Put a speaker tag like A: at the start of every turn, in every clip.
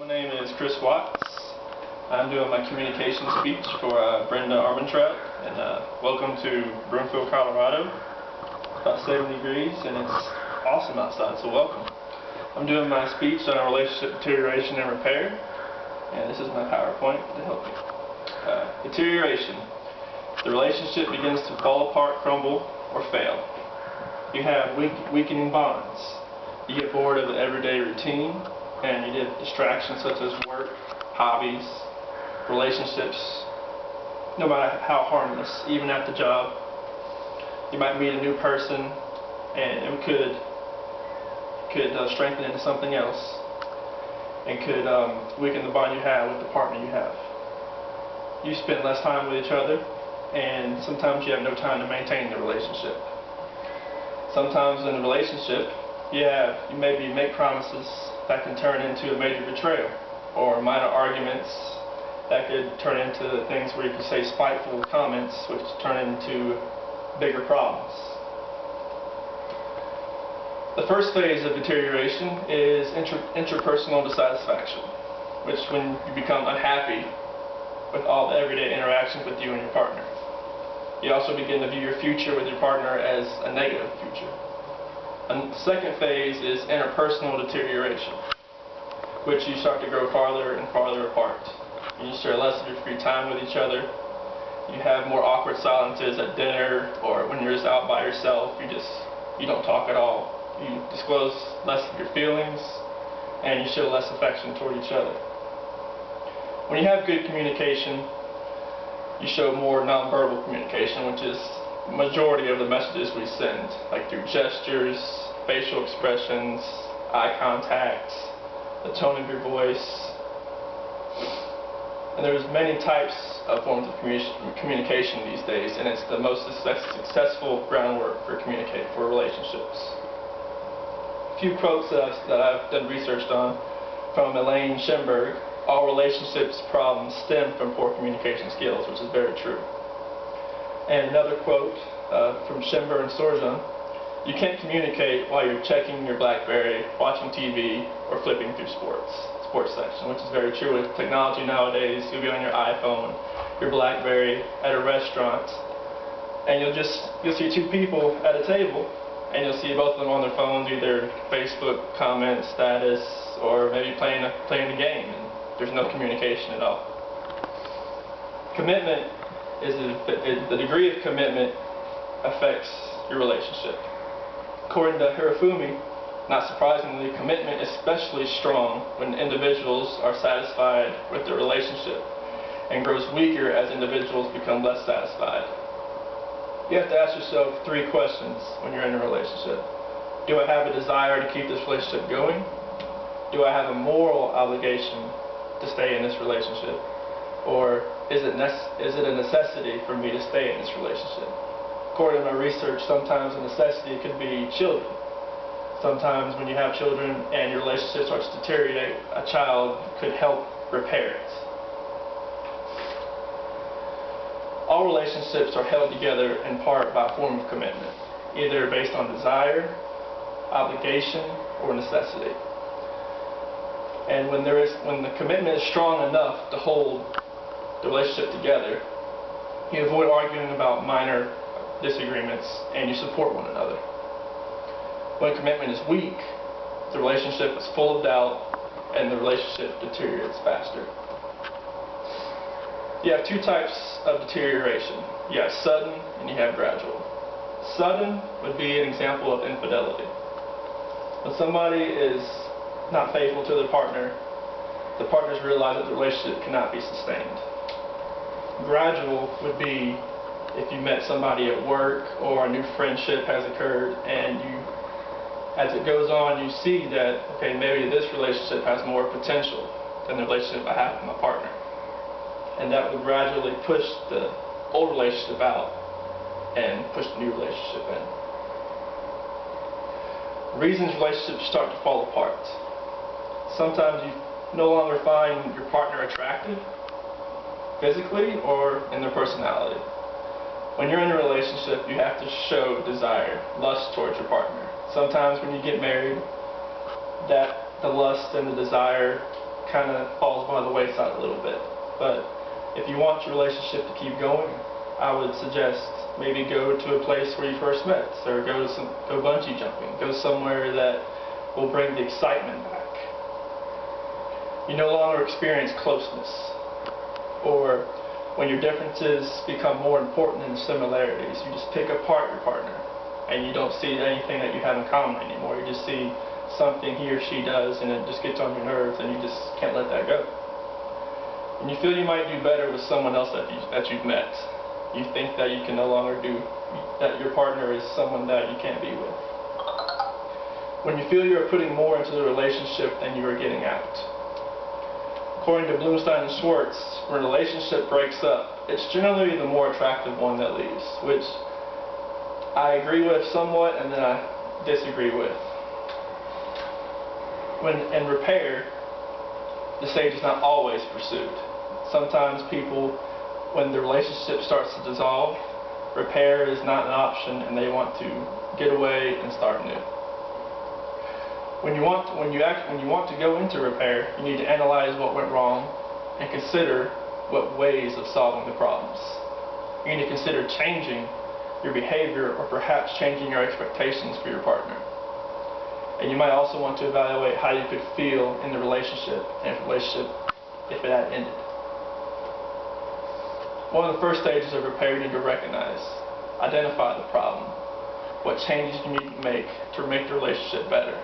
A: My name is Chris Watts. I'm doing my communication speech for Brenda Armentrout, and welcome to Broomfield, Colorado. About 70 degrees, and it's awesome outside, so welcome. I'm doing my speech on relationship deterioration and repair, and this is my PowerPoint to help me. Deterioration. The relationship begins to fall apart, crumble, or fail. You have weakening bonds. You get bored of the everyday routine, and you get distractions such as work, hobbies, relationships, no matter how harmless, even at the job. You might meet a new person, and it could strengthen into something else, and could weaken the bond you have with the partner you have. You spend less time with each other, and sometimes you have no time to maintain the relationship. Sometimes in a relationship, you maybe make promises that can turn into a major betrayal, or minor arguments that could turn into things where you could say spiteful comments, which turn into bigger problems. The first phase of deterioration is interpersonal dissatisfaction, which is when you become unhappy with all the everyday interactions with you and your partner. You also begin to view your future with your partner as a negative future. And the second phase is interpersonal deterioration, which you start to grow farther and farther apart. You share less of your free time with each other. You have more awkward silences at dinner, or when you're just out by yourself, you don't talk at all. You disclose less of your feelings, and you show less affection toward each other. When you have good communication, you show more nonverbal communication, which is the majority of the messages we send, like through gestures, facial expressions, eye contact, the tone of your voice. And there's many types of forms of communication these days, and it's the most successful groundwork for relationships. A few quotes that I've done research on from Elaine Schemberg: all relationships problems stem from poor communication skills, which is very true. And another quote from Schemberg and Sorjan: you can't communicate while you're checking your BlackBerry, watching TV, or flipping through sports section, which is very true. With technology nowadays, you'll be on your iPhone, your BlackBerry, at a restaurant, and you'll see two people at a table, and you'll see both of them on their phones, either Facebook comment status, or maybe playing a game, and there's no communication at all. Commitment is the degree of commitment affects your relationship. According to Hirofumi, not surprisingly, commitment is especially strong when individuals are satisfied with their relationship, and grows weaker as individuals become less satisfied. You have to ask yourself 3 questions when you're in a relationship. Do I have a desire to keep this relationship going? Do I have a moral obligation to stay in this relationship? Or is it a necessity for me to stay in this relationship? According to my research, sometimes a necessity could be children. Sometimes when you have children and your relationship starts to deteriorate, a child could help repair it. All relationships are held together in part by a form of commitment, either based on desire, obligation, or necessity. And when the commitment is strong enough to hold the relationship together, you avoid arguing about minor disagreements, and you support one another. When commitment is weak, the relationship is full of doubt, and the relationship deteriorates faster. You have 2 types of deterioration. You have sudden and you have gradual. Sudden would be an example of infidelity. When somebody is not faithful to their partner, the partners realize that the relationship cannot be sustained. Gradual would be if you met somebody at work, or a new friendship has occurred, and as it goes on, you see that, okay, maybe this relationship has more potential than the relationship I have with my partner. And that would gradually push the old relationship out and push the new relationship in. Reasons relationships start to fall apart. Sometimes you no longer find your partner attractive, physically or in their personality. When you're in a relationship, you have to show desire, lust towards your partner. Sometimes when you get married, that the lust and the desire kind of falls by the wayside a little bit. But if you want your relationship to keep going, I would suggest maybe go to a place where you first met, or go bungee jumping, go somewhere that will bring the excitement back. You no longer experience closeness, or when your differences become more important than the similarities, you just pick apart your partner, and you don't see anything that you have in common anymore. You just see something he or she does, and it just gets on your nerves, and you just can't let that go. And you feel you might do better with someone else that you've met. You think that you can no longer that your partner is someone that you can't be with. When you feel you are putting more into the relationship than you are getting out. According to Bloomstein and Schwartz, when a relationship breaks up, it's generally the more attractive one that leaves, which I agree with somewhat and then I disagree with. When in repair, the stage is not always pursued. Sometimes people, when the relationship starts to dissolve, repair is not an option and they want to get away and start new. When you want to go into repair, you need to analyze what went wrong and consider what ways of solving the problems. You need to consider changing your behavior or perhaps changing your expectations for your partner. And you might also want to evaluate how you could feel in the relationship and if it had ended. One of the first stages of repair you need to recognize, identify the problem, what changes you need to make the relationship better.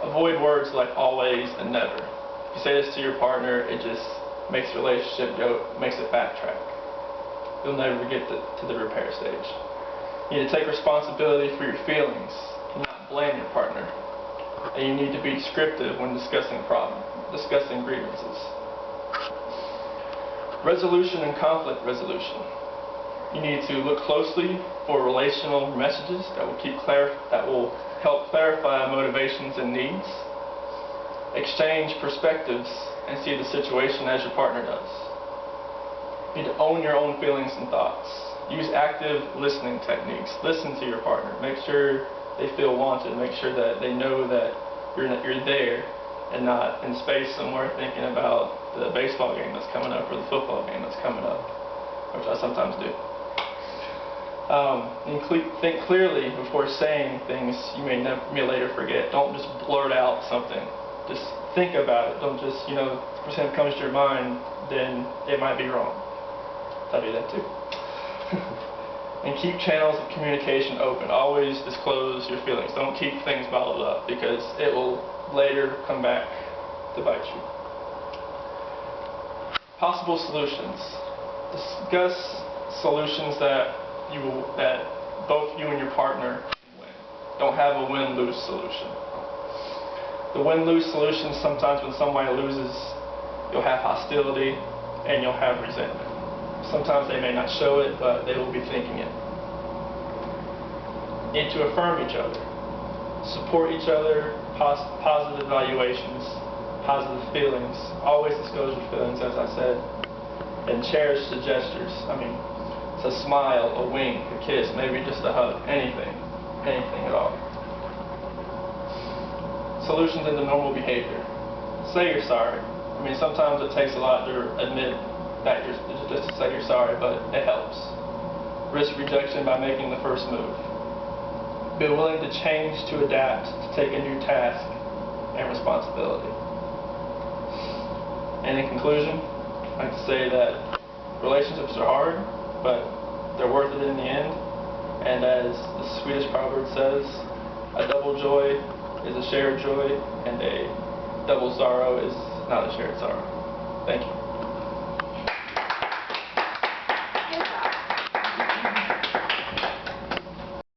A: Avoid words like always and never. If you say this to your partner, it just makes the relationship makes it backtrack. You'll never get to the repair stage. You need to take responsibility for your feelings and not blame your partner. And you need to be descriptive when discussing grievances. Resolution and conflict resolution. You need to look closely for relational messages that will help clarify motivations and needs. Exchange perspectives and see the situation as your partner does. You need to own your own feelings and thoughts. Use active listening techniques. Listen to your partner. Make sure they feel wanted. Make sure that they know that you're there and not in space somewhere thinking about the baseball game that's coming up or the football game that's coming up, which I sometimes do. Think clearly before saying things you may later forget. Don't just blurt out something. Just think about it. Don't just, if something comes to your mind, then it might be wrong. I do that too. And keep channels of communication open. Always disclose your feelings. Don't keep things bottled up because it will later come back to bite you. Possible solutions. Discuss solutions that both you and your partner win. Don't have a win-lose solution. The win-lose solution, sometimes when somebody loses, you'll have hostility and you'll have resentment. Sometimes they may not show it, but they will be thinking it. Need to affirm each other. Support each other, positive evaluations, positive feelings. Always disclose your feelings, as I said. And cherish the gestures. It's a smile, a wink, a kiss, maybe just a hug, anything at all. Solutions into normal behavior. Say you're sorry. Sometimes it takes a lot to admit that just to say you're sorry, but it helps. Risk rejection by making the first move. Be willing to change, to adapt, to take a new task and responsibility. And in conclusion, I'd like to say that relationships are hard, but they're worth it in the end. And as the Swedish proverb says, a double joy is a shared joy, and a double sorrow is not a shared sorrow. Thank you.